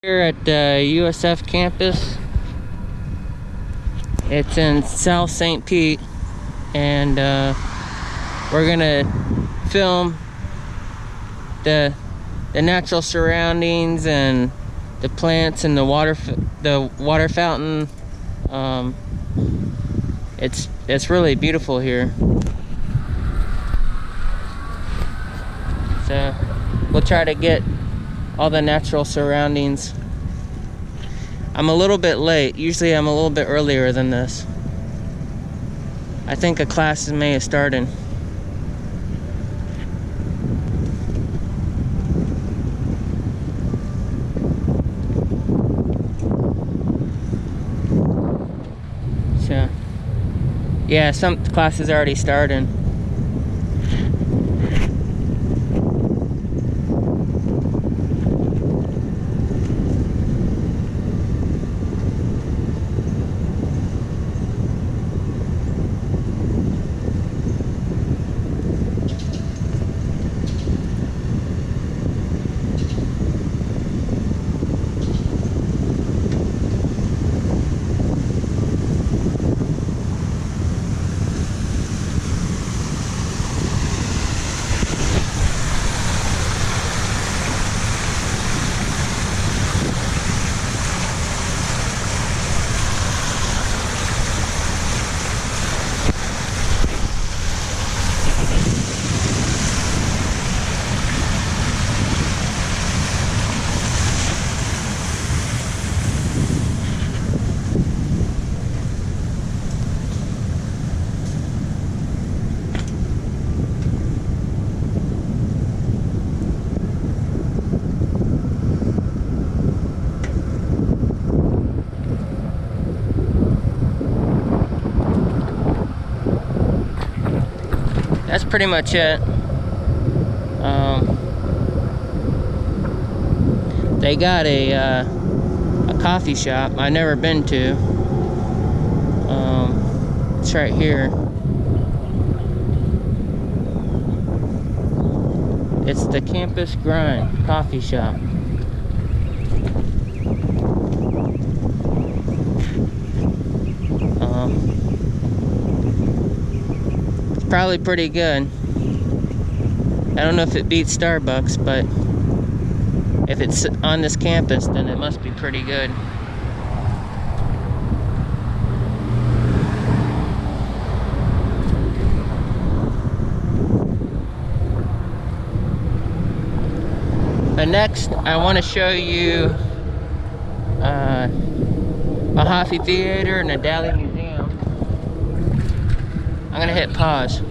Here at the USF campus. It's in South St. Pete, and we're gonna film the natural surroundings and the plants and the water fountain. It's really beautiful here. So we'll try to get all the natural surroundings. I'm a little bit late. Usually I'm a little bit earlier than this. I think a class may have started. So, yeah, some classes already started. That's pretty much it. They got a coffee shop I've never been to. It's right here. It's the Campus Grind Coffee Shop. Probably pretty good. I don't know if it beats Starbucks, but if it's on this campus, then it must be pretty good. But next, I want to show you a Hoffy Theater and a Dali Museum. I'm gonna hit pause.